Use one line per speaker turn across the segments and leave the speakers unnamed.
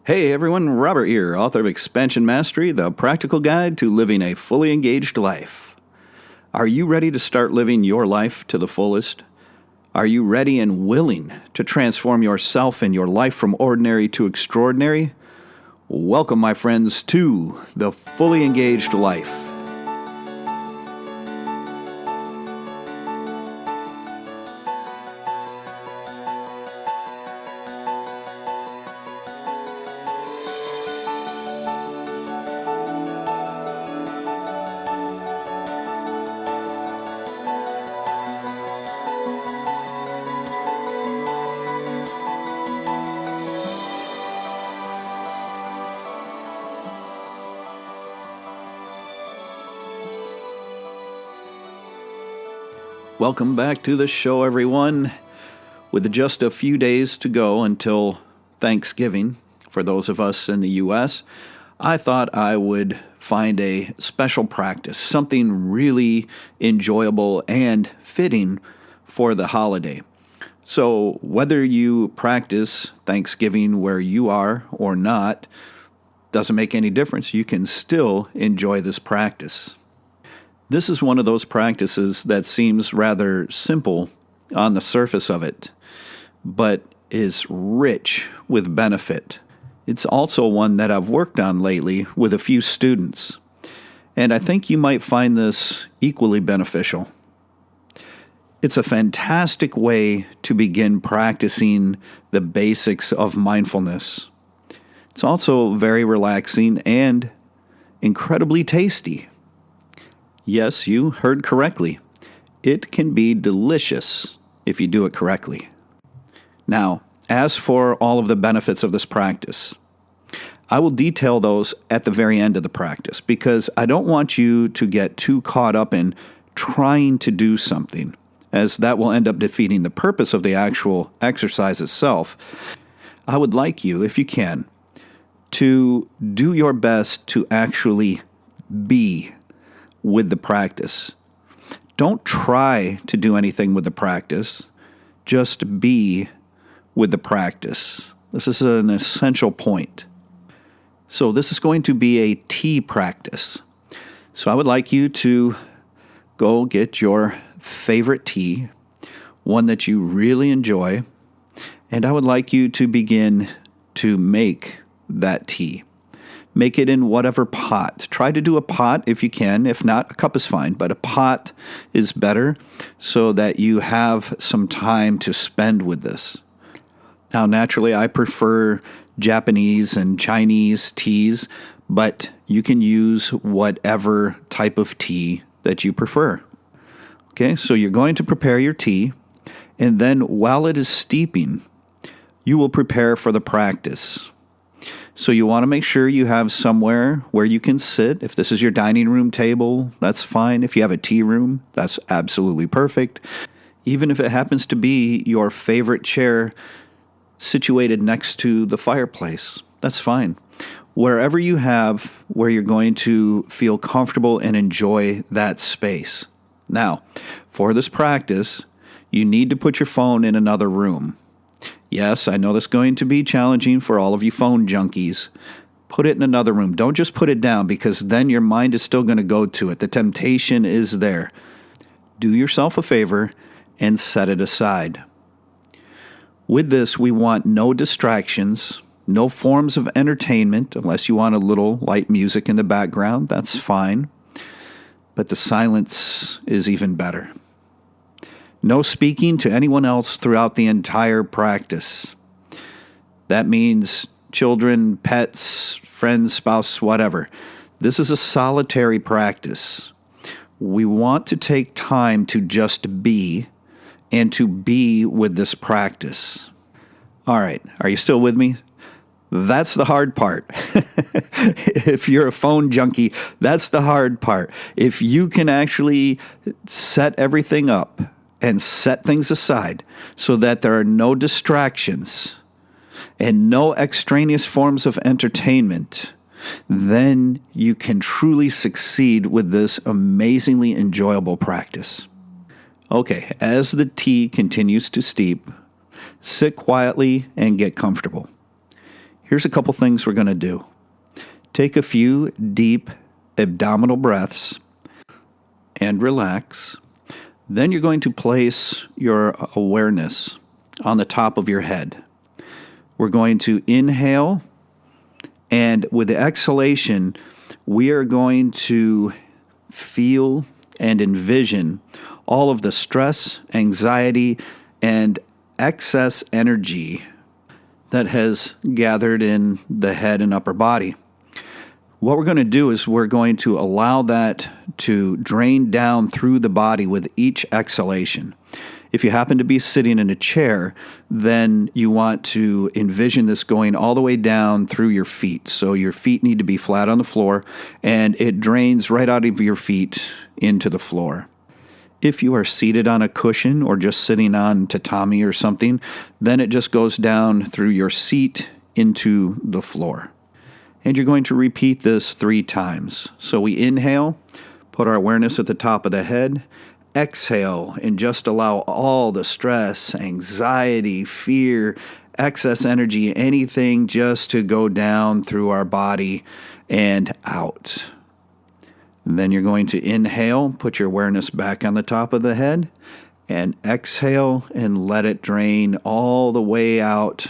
Hey everyone, Robert here, author of Expansion Mastery, the practical guide to living a fully engaged life. Are you ready to start living your life to the fullest? Are you ready and willing to transform yourself and your life from ordinary to extraordinary? Welcome, my friends, to the Fully Engaged Life. Welcome back to the show, everyone. With just a few days to go until Thanksgiving, for those of us in the U.S., I thought I would find a special practice, something really enjoyable and fitting for the holiday. So whether you practice Thanksgiving where you are or not, doesn't make any difference. You can still enjoy this practice. This is one of those practices that seems rather simple on the surface of it, but is rich with benefit. It's also one that I've worked on lately with a few students, and I think you might find this equally beneficial. It's a fantastic way to begin practicing the basics of mindfulness. It's also very relaxing and incredibly tasty. Yes, you heard correctly. It can be delicious if you do it correctly. Now, as for all of the benefits of this practice, I will detail those at the very end of the practice because I don't want you to get too caught up in trying to do something, as that will end up defeating the purpose of the actual exercise itself. I would like you, if you can, to do your best to actually be with the practice. Don't try to do anything with the practice. Just be with the practice. This is an essential point. So this is going to be a tea practice. So I would like you to go get your favorite tea, one that you really enjoy, and I would like you to begin to make that tea. Make it in whatever pot. Try to do a pot if you can. If not, a cup is fine, but a pot is better so that you have some time to spend with this. Now, naturally, I prefer Japanese and Chinese teas, but you can use whatever type of tea that you prefer. Okay, so you're going to prepare your tea, and then while it is steeping, you will prepare for the practice. So you want to make sure you have somewhere where you can sit. If this is your dining room table, that's fine. If you have a tea room, that's absolutely perfect. Even if it happens to be your favorite chair situated next to the fireplace, that's fine. Wherever you have where you're going to feel comfortable and enjoy that space. Now, for this practice, you need to put your phone in another room. Yes, I know that's going to be challenging for all of you phone junkies. Put it in another room. Don't just put it down because then your mind is still going to go to it. The temptation is there. Do yourself a favor and set it aside. With this, we want no distractions, no forms of entertainment, unless you want a little light music in the background. That's fine. But the silence is even better. No speaking to anyone else throughout the entire practice. That means children, pets, friends, spouse, whatever. This is a solitary practice. We want to take time to just be and to be with this practice. All right, are you still with me? That's the hard part. If you're a phone junkie, that's the hard part. If you can actually set everything up and set things aside so that there are no distractions and no extraneous forms of entertainment, then you can truly succeed with this amazingly enjoyable practice. Okay, as the tea continues to steep, sit quietly and get comfortable. Here's a couple things we're going to do. Take a few deep abdominal breaths and relax. Then you're going to place your awareness on the top of your head. We're going to inhale, and with the exhalation, we are going to feel and envision all of the stress, anxiety, and excess energy that has gathered in the head and upper body. What we're going to do is we're going to allow that to drain down through the body with each exhalation. If you happen to be sitting in a chair, then you want to envision this going all the way down through your feet. So your feet need to be flat on the floor, and it drains right out of your feet into the floor. If you are seated on a cushion or just sitting on tatami or something, then it just goes down through your seat into the floor. And you're going to repeat this 3 times. So we inhale, put our awareness at the top of the head, exhale, and just allow all the stress, anxiety, fear, excess energy, anything just to go down through our body and out. And then you're going to inhale, put your awareness back on the top of the head, and exhale and let it drain all the way out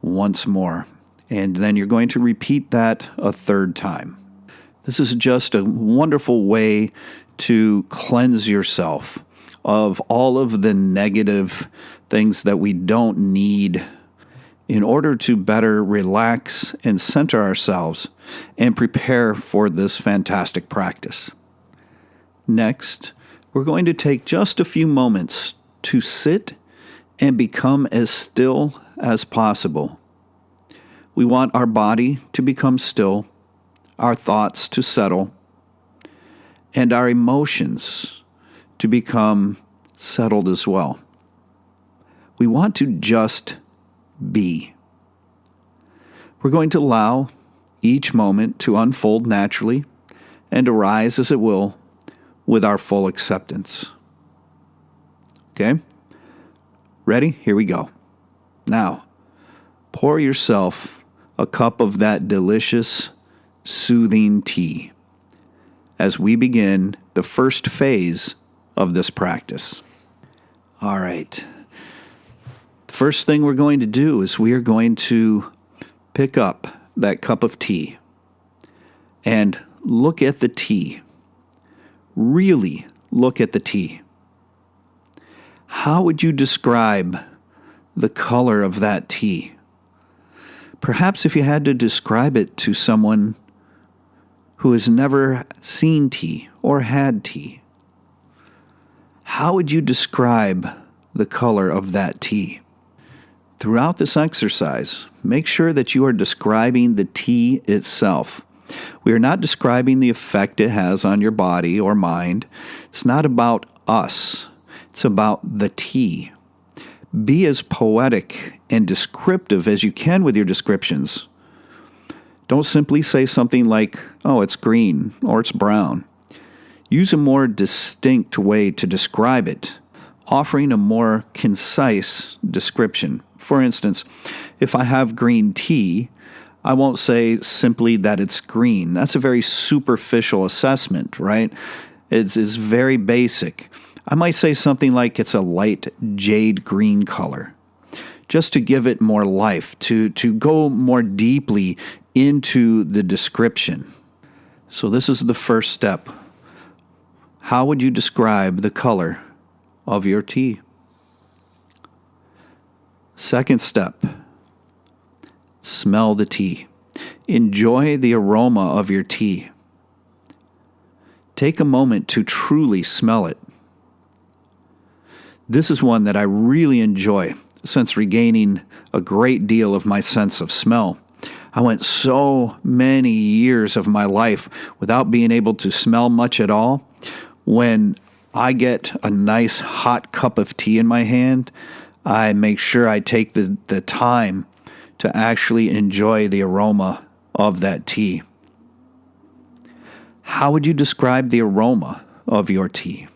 once more. And then you're going to repeat that a 3rd time. This is just a wonderful way to cleanse yourself of all of the negative things that we don't need in order to better relax and center ourselves and prepare for this fantastic practice. Next, we're going to take just a few moments to sit and become as still as possible. We want our body to become still, our thoughts to settle, and our emotions to become settled as well. We want to just be. We're going to allow each moment to unfold naturally and arise as it will with our full acceptance. Okay? Ready? Here we go. Now, pour yourself a cup of that delicious, soothing tea as we begin the first phase of this practice. All right. The first thing we're going to do is we are going to pick up that cup of tea and look at the tea. Really look at the tea. How would you describe the color of that tea? Perhaps if you had to describe it to someone who has never seen tea or had tea, how would you describe the color of that tea? Throughout this exercise, make sure that you are describing the tea itself. We are not describing the effect it has on your body or mind. It's not about us. It's about the tea. Be as poetic and descriptive as you can with your descriptions. Don't simply say something like, oh, it's green or it's brown. Use a more distinct way to describe it, offering a more concise description. For instance, if I have green tea, I won't say simply that it's green. That's a very superficial assessment, right? It's very basic. I might say something like it's a light jade green color, just to give it more life, to go more deeply into the description. So this is the first step. How would you describe the color of your tea? Second step, smell the tea. Enjoy the aroma of your tea. Take a moment to truly smell it. This is one that I really enjoy since regaining a great deal of my sense of smell. I went so many years of my life without being able to smell much at all. When I get a nice hot cup of tea in my hand, I make sure I take the time to actually enjoy the aroma of that tea. How would you describe the aroma of your tea?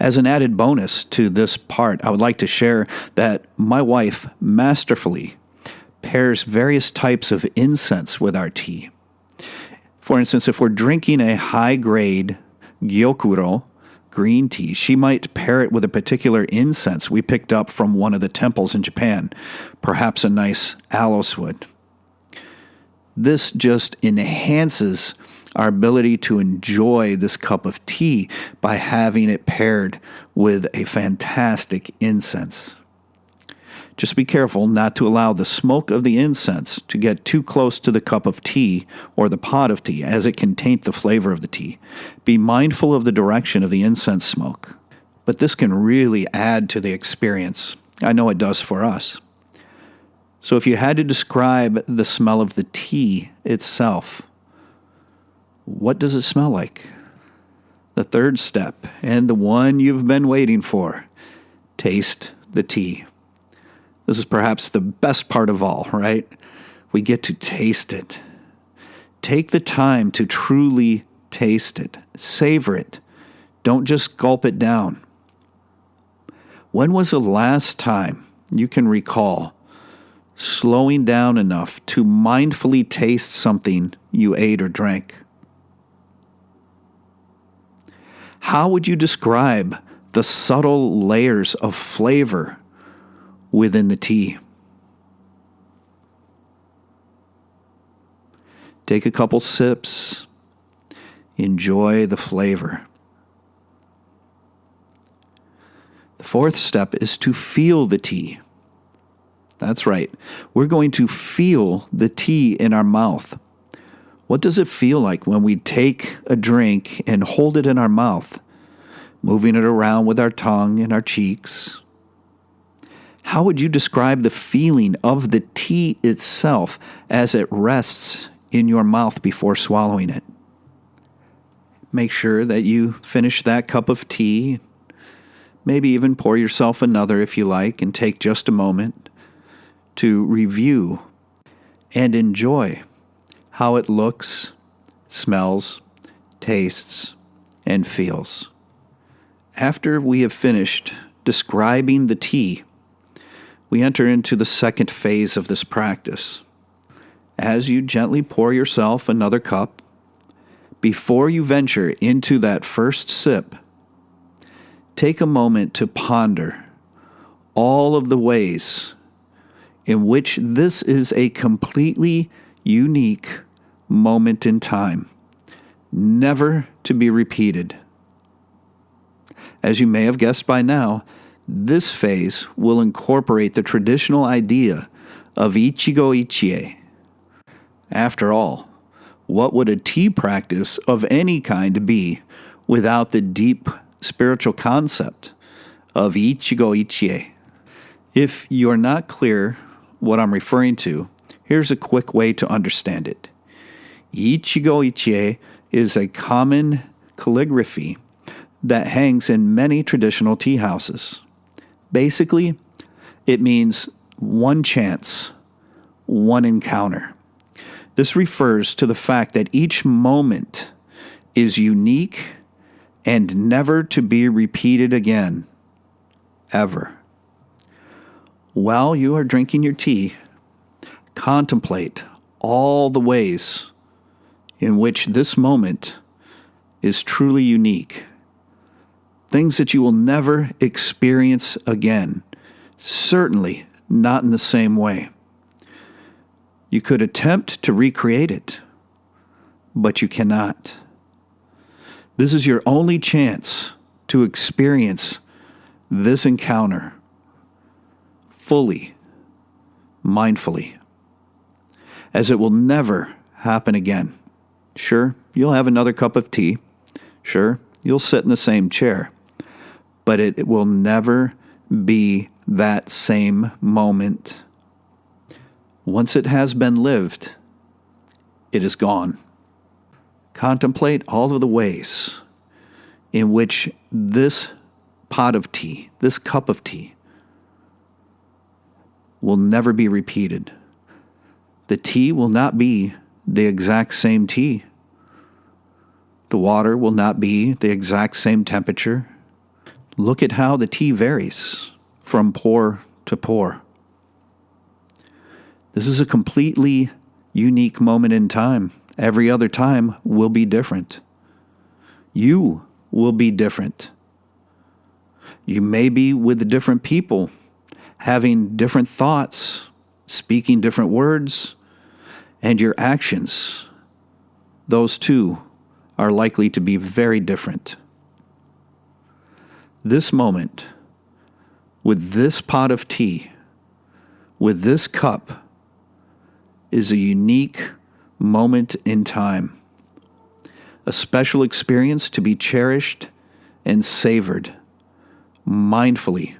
As an added bonus to this part, I would like to share that my wife masterfully pairs various types of incense with our tea. For instance, if we're drinking a high-grade gyokuro green tea, she might pair it with a particular incense we picked up from one of the temples in Japan, perhaps a nice aloes wood. This just enhances our ability to enjoy this cup of tea by having it paired with a fantastic incense. Just be careful not to allow the smoke of the incense to get too close to the cup of tea or the pot of tea, as it can taint the flavor of the tea. Be mindful of the direction of the incense smoke. But this can really add to the experience. I know it does for us. So if you had to describe the smell of the tea itself, what does it smell like? The third step, and the one you've been waiting for, taste the tea. This is perhaps the best part of all, right? We get to taste it. Take the time to truly taste it. Savor it. Don't just gulp it down. When was the last time you can recall slowing down enough to mindfully taste something you ate or drank? How would you describe the subtle layers of flavor within the tea? Take a couple sips. Enjoy the flavor. The fourth step is to feel the tea. That's right. We're going to feel the tea in our mouth. What does it feel like when we take a drink and hold it in our mouth, moving it around with our tongue and our cheeks? How would you describe the feeling of the tea itself as it rests in your mouth before swallowing it? Make sure that you finish that cup of tea. Maybe even pour yourself another if you like, and take just a moment to review and enjoy how it looks, smells, tastes, and feels. After we have finished describing the tea, we enter into the second phase of this practice. As you gently pour yourself another cup, before you venture into that first sip, take a moment to ponder all of the ways in which this is a completely unique moment in time, never to be repeated. As you may have guessed by now, this phase will incorporate the traditional idea of Ichigo Ichie. After all, what would a tea practice of any kind be without the deep spiritual concept of Ichigo Ichie? If you're not clear what I'm referring to, here's a quick way to understand it. Ichigo Ichie is a common calligraphy that hangs in many traditional tea houses. Basically, it means one chance, one encounter. This refers to the fact that each moment is unique and never to be repeated again, ever. While you are drinking your tea, contemplate all the ways in which this moment is truly unique. Things that you will never experience again, certainly not in the same way. You could attempt to recreate it, but you cannot. This is your only chance to experience this encounter fully, mindfully, as it will never happen again. Sure, you'll have another cup of tea. Sure, you'll sit in the same chair. But it will never be that same moment. Once it has been lived, it is gone. Contemplate all of the ways in which this pot of tea, this cup of tea, will never be repeated. The tea will not be the exact same tea. The water will not be the exact same temperature. Look at how the tea varies from pour to pour. This is a completely unique moment in time. Every other time will be different. You will be different. You may be with different people, having different thoughts, speaking different words, and your actions. Those too are likely to be very different. This moment, with this pot of tea, with this cup, is a unique moment in time. A special experience to be cherished and savored mindfully,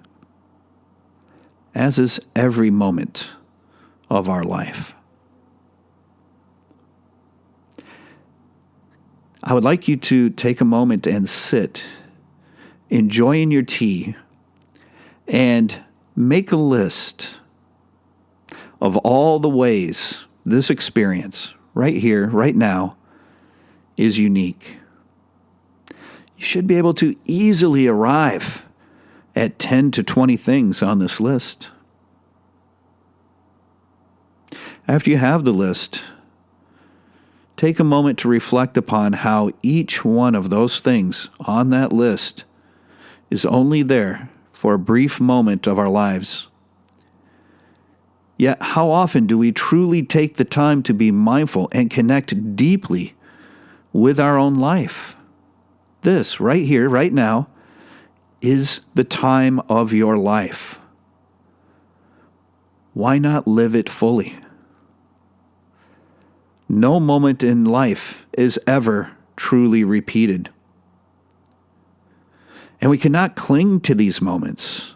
as is every moment of our life. I would like you to take a moment and sit, enjoying your tea, and make a list of all the ways this experience, right here, right now, is unique. You should be able to easily arrive at 10 to 20 things on this list. After you have the list, take a moment to reflect upon how each one of those things on that list is only there for a brief moment of our lives. Yet, how often do we truly take the time to be mindful and connect deeply with our own life? This, right here, right now, is the time of your life. Why not live it fully? No moment in life is ever truly repeated. And we cannot cling to these moments,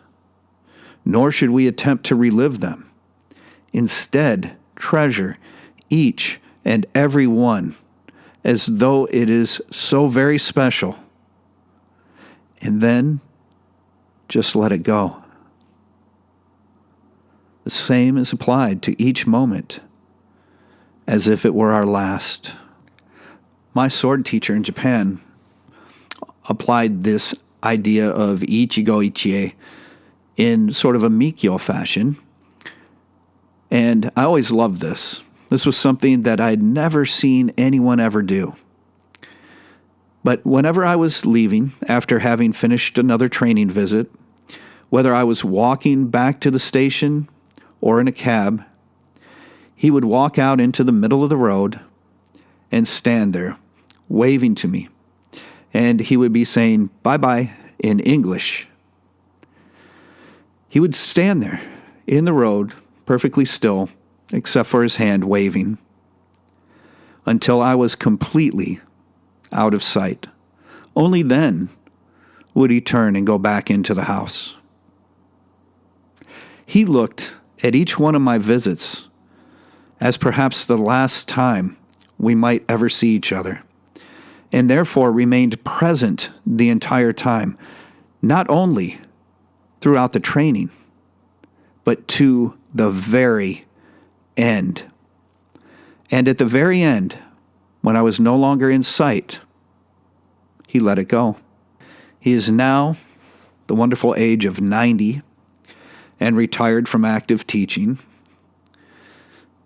nor should we attempt to relive them. Instead, treasure each and every one as though it is so very special. And then just let it go. The same is applied to each moment, as if it were our last. My sword teacher in Japan applied this idea of ichigo ichie in sort of a Mikyo fashion. And I always loved this. This was something that I'd never seen anyone ever do. But whenever I was leaving, after having finished another training visit, whether I was walking back to the station or in a cab, he would walk out into the middle of the road and stand there, waving to me. And he would be saying, "Bye-bye," in English. He would stand there in the road, perfectly still, except for his hand waving, until I was completely out of sight. Only then would he turn and go back into the house. He looked at each one of my visits as perhaps the last time we might ever see each other, and therefore remained present the entire time, not only throughout the training, but to the very end. And at the very end, when I was no longer in sight, he let it go. He is now the wonderful age of 90 and retired from active teaching.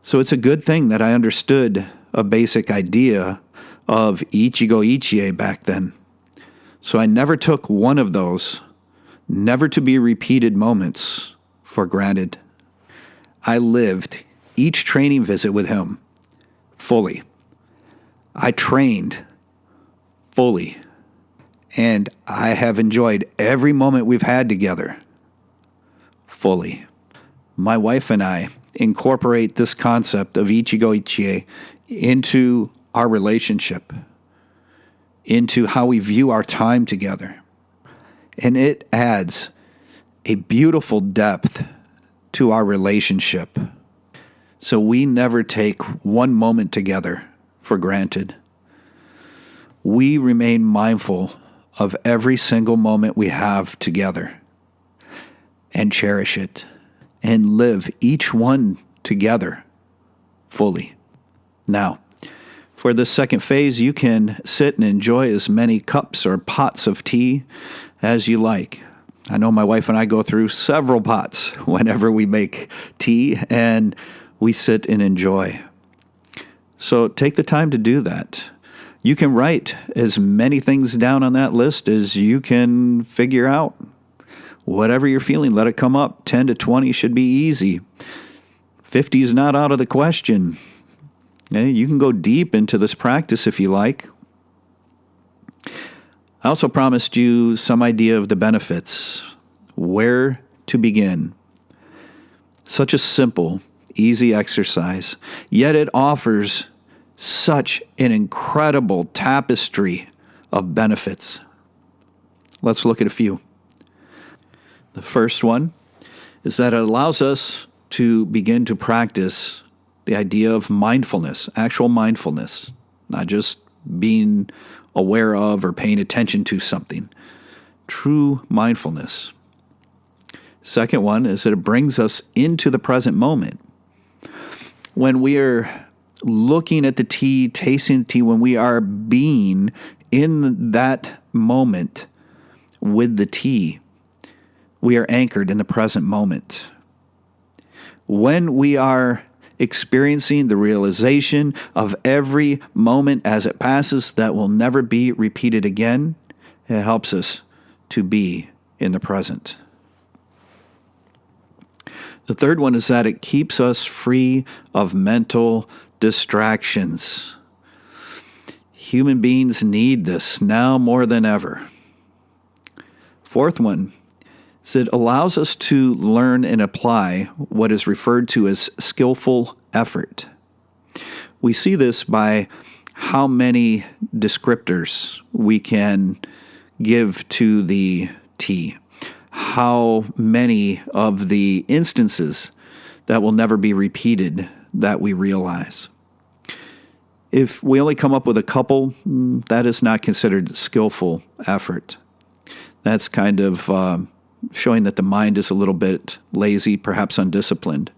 So it's a good thing that I understood a basic idea of ichigo ichie back then. So I never took one of those never to be repeated moments for granted. I lived each training visit with him fully. I trained fully. And I have enjoyed every moment we've had together fully. My wife and I incorporate this concept of ichigo ichie into our relationship, into how we view our time together. And it adds a beautiful depth to our relationship. So we never take one moment together for granted. We remain mindful of every single moment we have together and cherish it and live each one together fully. Now, for this second phase, you can sit and enjoy as many cups or pots of tea as you like. I know my wife and I go through several pots whenever we make tea, and we sit and enjoy. So take the time to do that. You can write as many things down on that list as you can figure out. Whatever you're feeling, let it come up. 10 to 20 should be easy. 50 is not out of the question. Okay? You can go deep into this practice if you like. I also promised you some idea of the benefits. Where to begin. Such a simple, easy exercise, yet it offers such an incredible tapestry of benefits. Let's look at a few. The first one is that it allows us to begin to practice the idea of mindfulness, actual mindfulness, not just being aware of or paying attention to something. True mindfulness. Second one is that it brings us into the present moment. When we are looking at the tea, tasting the tea, when we are being in that moment with the tea, we are anchored in the present moment. When we are experiencing the realization of every moment as it passes that will never be repeated again, it helps us to be in the present. The third one is that it keeps us free of mental distractions. Human beings need this now more than ever. Fourth one is it allows us to learn and apply what is referred to as skillful effort. We see this by how many descriptors we can give to the tea, how many of the instances that will never be repeated that we realize. If we only come up with a couple, that is not considered skillful effort. That's kind of showing that the mind is a little bit lazy, perhaps undisciplined.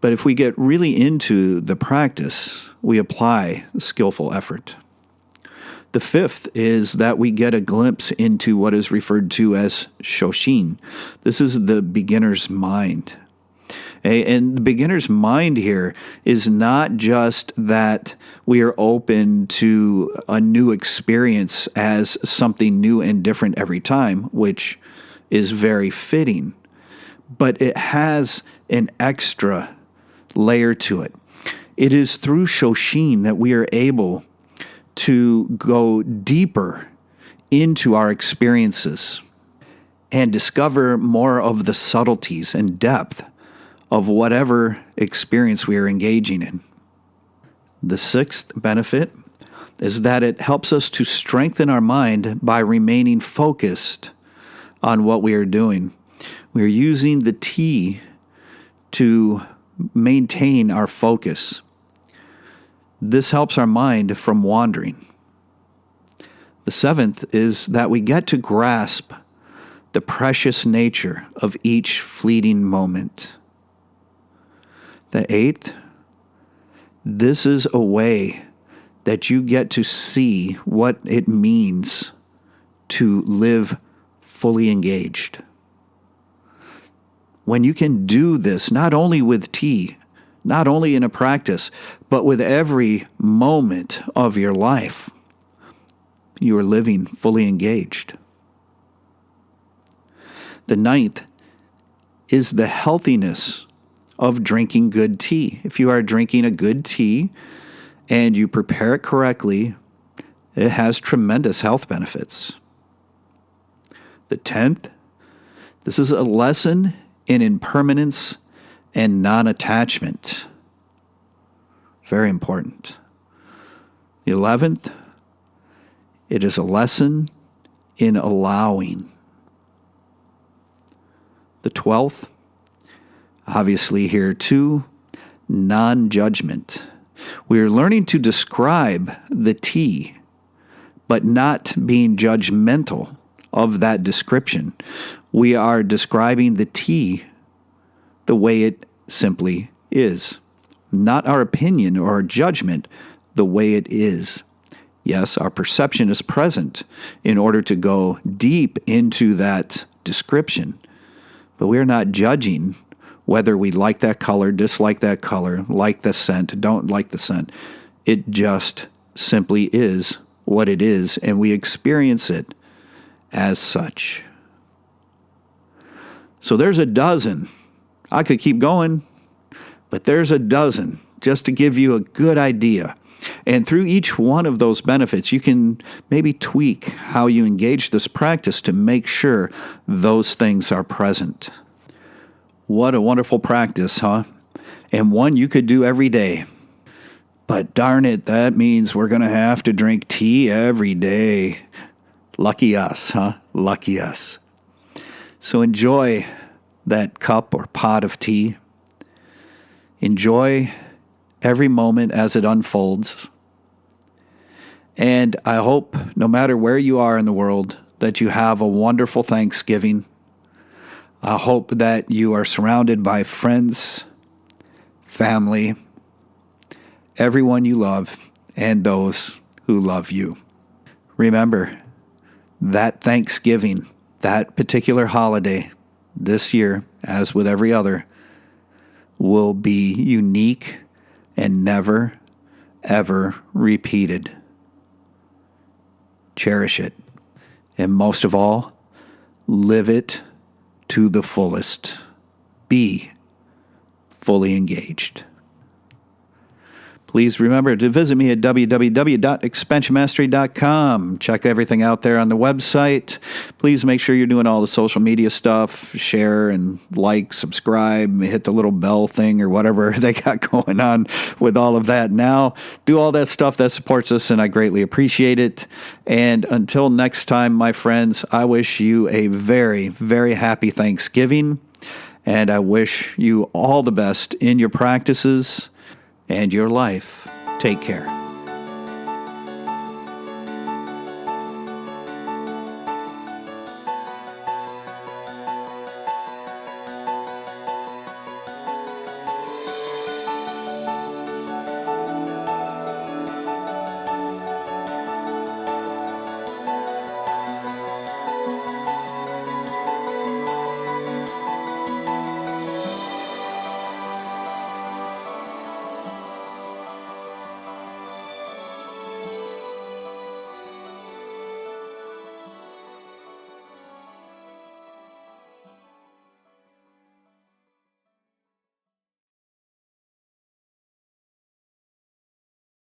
But if we get really into the practice, we apply skillful effort. The fifth is that we get a glimpse into what is referred to as shoshin. This is the beginner's mind. And the beginner's mind here is not just that we are open to a new experience as something new and different every time, which is very fitting, but it has an extra layer to it. It is through shoshin that we are able to go deeper into our experiences and discover more of the subtleties and depth of whatever experience we are engaging in. The sixth benefit is that it helps us to strengthen our mind by remaining focused on what we are doing. We are using the tea to maintain our focus. This helps our mind from wandering. The seventh is that we get to grasp the precious nature of each fleeting moment. The eighth, this is a way that you get to see what it means to live fully engaged. When you can do this, not only with tea, not only in a practice, but with every moment of your life, you are living fully engaged. The ninth is the healthiness of drinking good tea. If you are drinking a good tea and you prepare it correctly, it has tremendous health benefits. The 10th, this is a lesson in impermanence and non-attachment. Very important. The 11th, it is a lesson in allowing. The 12th, obviously here too, non-judgment. We are learning to describe the tea, but not being judgmental of that description. We are describing the tea the way it simply is. Not our opinion or our judgment, the way it is. Yes, our perception is present in order to go deep into that description, but we are not judging whether we like that color, dislike that color, like the scent, don't like the scent. It just simply is what it is, and we experience it as such. So there's a dozen. I could keep going, but there's a dozen just to give you a good idea. And through each one of those benefits, you can maybe tweak how you engage this practice to make sure those things are present. What a wonderful practice, huh? And one you could do every day. But darn it, that means we're going to have to drink tea every day. Lucky us, huh? Lucky us. So enjoy that cup or pot of tea. Enjoy every moment as it unfolds. And I hope, no matter where you are in the world, that you have a wonderful Thanksgiving. I hope that you are surrounded by friends, family, everyone you love, and those who love you. Remember, that Thanksgiving, that particular holiday this year, as with every other, will be unique and never, ever repeated. Cherish it. And most of all, live it to the fullest. Be fully engaged. Please remember to visit me at www.expansionmastery.com. Check everything out there on the website. Please make sure you're doing all the social media stuff. Share and like, subscribe, hit the little bell thing or whatever they got going on with all of that now. Do all that stuff that supports us, and I greatly appreciate it. And until next time, my friends, I wish you a very, very happy Thanksgiving. And I wish you all the best in your practices and your life. Take care.